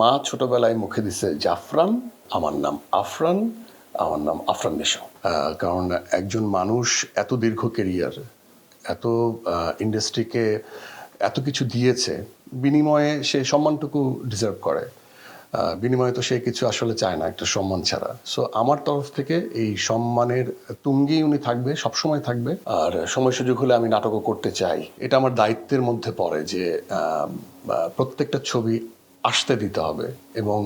মা ছোটবেলায় মুখে দিছে জাফরান, আমার নাম আফরান, আমার নাম আফরান নিশো। কারণ একজন মানুষ এত দীর্ঘ কেরিয়ার, এত ইন্ডাস্ট্রিকে এত কিছু দিয়েছে, বিনিময়ে সে সম্মানটুকু ডিজার্ভ করে। বিনিময়ে তো সে কিছু আসলে চায় না একটা সম্মান ছাড়া। সো আমার তরফ থেকে এই সম্মানের তুঙ্গেই উনি থাকবে, সবসময় থাকবে। আর সময় সুযোগ হলে আমি নাটকও করতে চাই। এটা আমার দায়িত্বের মধ্যে পড়ে যে প্রত্যেকটা ছবি আসতে দিতে হবে এবং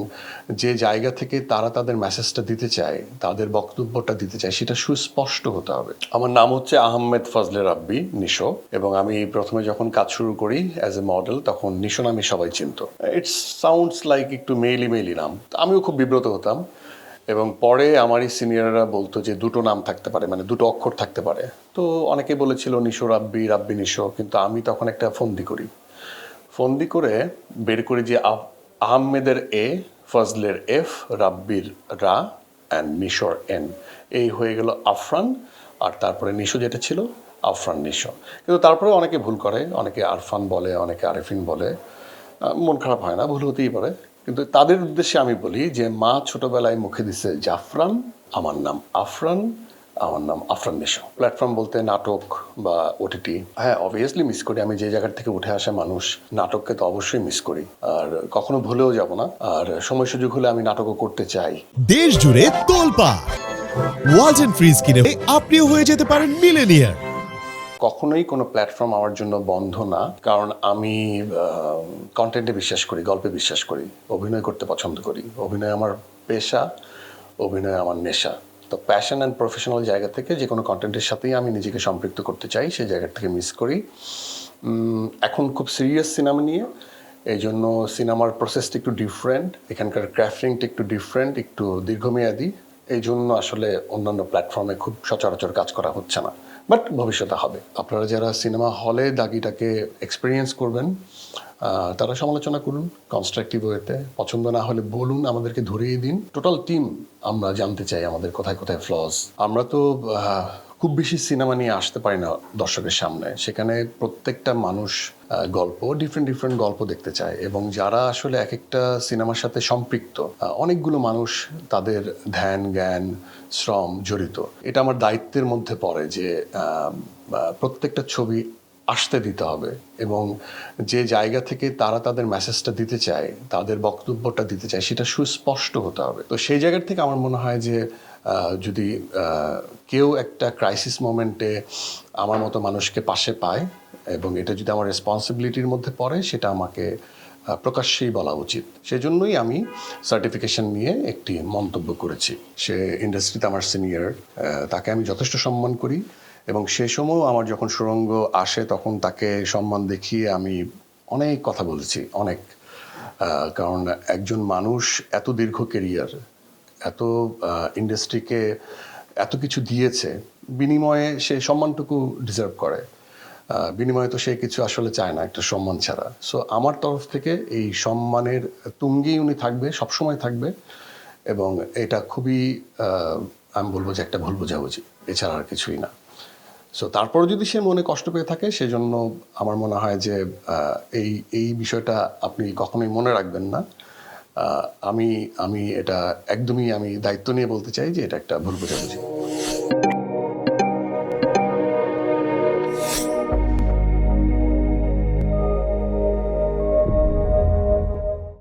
যে জায়গা থেকে তারা তাদের মেসেজটা দিতে চায়, তাদের বক্তব্যটা দিতে চায়, সেটা সুস্পষ্ট হতে হবে। আমার নাম হচ্ছে আহমেদ ফজলে রাব্বি নিশো, এবং আমি প্রথমে যখন কাজ শুরু করি অ্যাজ এ মডেল, তখন নিশো নামে সবাই চিনত। ইটস সাউন্ডস লাইক একটু মেইলি মেইলি নাম, আমিও খুব বিব্রত হতাম। এবং পরে আমারই সিনিয়ররা বলতো যে দুটো নাম থাকতে পারে, মানে দুটো অক্ষর থাকতে পারে। তো অনেকে বলেছিল নিশো রাব্বি, রাব্বি নিশো, কিন্তু আমি তখন একটা ফন্দি করে বের করি যে আহমেদের এ, ফজলের এফ, রাব্বির রা অ্যান্ড নিশোর এন, এই হয়ে গেল আফরান। আর তারপরে নিশো যেটা ছিল, আফরান নিশো। কিন্তু তারপরে অনেকে ভুল করে, অনেকে আরফান বলে, অনেকে আরেফিন বলে। মন খারাপ হয় না, ভুল হতেই পারে। কিন্তু তাদের উদ্দেশ্যে আমি বলি যে মা ছোটবেলায় মুখে দিছে জাফরান, আমার নাম আফরান, আমার নাম আফরান নিশো। প্ল্যাটফর্ম বলতে নাটক বা ওটিটি, হ্যাঁ অবভিয়াসলি মিস করি। আমি যে জায়গার থেকে উঠে আসা মানুষ, নাটককে তো অবশ্যই মিস করি, আর কখনো ভুলেও যাব না। আর সময় সুযোগ হলে আমি নাটকও করতে চাই। দেশ জুড়ে তোলপাড় ওয়ালজ এন্ড ফ্রিজ কিনে আপনিও হয়ে যেতে পারেন মিলেনিয়ার। কখনোই কোনো প্ল্যাটফর্ম আমার জন্য বন্ধ না, কারণ আমি কন্টেন্টে বিশ্বাস করি, গল্পে বিশ্বাস করি, অভিনয় করতে পছন্দ করি। অভিনয় আমার পেশা, অভিনয় আমার নেশা। তো প্যাশন অ্যান্ড প্রফেশনাল জায়গা থেকে যে কোনো কন্টেন্টের সাথেই আমি নিজেকে সম্পৃক্ত করতে চাই, সেই জায়গা থেকে মিস করি। এখন খুব সিরিয়াস সিনেমা নিয়ে, এই জন্য সিনেমার প্রসেসটা একটু ডিফারেন্ট, এখানকার ক্রাফটিংটা একটু ডিফারেন্ট, একটু দীর্ঘমেয়াদী। এই জন্য আসলে অন্যান্য প্ল্যাটফর্মে খুব সচরাচর কাজ করা হচ্ছে না, বাট ভবিষ্যতে হবে। আপনারা যারা সিনেমা হলে দাগিটাকে এক্সপিরিয়েন্স করবেন, তারা সমালোচনা করুন কনস্ট্রাকটিভ ওয়েতে। পছন্দ না হলে বলুন, আমাদেরকে ধরিয়ে দিন। টোটাল টিম আমরা জানতে চাই আমাদের কোথায় কোথায় ফ্লজ। আমরা তো খুব বেশি সিনেমা নিয়ে আসতে পারি না দর্শকের সামনে, সেখানে প্রত্যেকটা মানুষ গল্প, ডিফারেন্ট গল্প দেখতে চায়, এবং যারা আসলে এক একটা সিনেমার সাথে সম্পৃক্ত, অনেকগুলো মানুষ, তাদের ধ্যান জ্ঞান শ্রম জড়িত। এটা আমার দায়িত্বের মধ্যে পড়ে যে প্রত্যেকটা ছবি আসতে দিতে হবে এবং যে জায়গা থেকে তারা তাদের মেসেজটা দিতে চায়, তাদের বক্তব্যটা দিতে চায়, সেটা সুস্পষ্ট হতে হবে। তো সেই জায়গার থেকে আমার মনে হয় যে যদি কেউ একটা ক্রাইসিস মোমেন্টে আমার মতো মানুষকে পাশে পায় এবং এটা যদি আমার রেসপন্সিবিলিটির মধ্যে পড়ে, সেটা আমাকে প্রকাশ্যেই বলা উচিত। সেজন্যই আমি সার্টিফিকেশন নিয়ে একটি মন্তব্য করেছি। সে ইন্ডাস্ট্রিতে আমার সিনিয়র, তাকে আমি যথেষ্ট সম্মান করি, এবং সে সময়ও আমার যখন সুরঙ্গ আসে তখন তাকে সম্মান দেখিয়ে আমি অনেক কথা বলেছি, অনেক। কারণ একজন মানুষ এত দীর্ঘ কেরিয়ার, এত ইন্ডাস্ট্রিকে এত কিছু দিয়েছে, বিনিময়ে সে সম্মানটুকু ডিজার্ভ করে। বিনিময়ে তো সে কিছু আসলে চায় না একটা সম্মান ছাড়া। সো আমার তরফ থেকে এই সম্মানের তুঙ্গেই উনি থাকবে, সবসময় থাকবে। এবং এটা খুবই আমি বলবো যে একটা ভুল বোঝাবুঝি, এছাড়া আর কিছুই না। সো তারপর যদি সে মনে কষ্ট পেয়ে থাকে, সেজন্য আমার মনে হয় যে এই এই বিষয়টা আপনি কখনোই মনে রাখবেন না। আমি আমি এটা একদমই আমি দায়িত্ব নিয়ে বলতে চাই যে এটা একটা ভুল বোঝাবুঝি।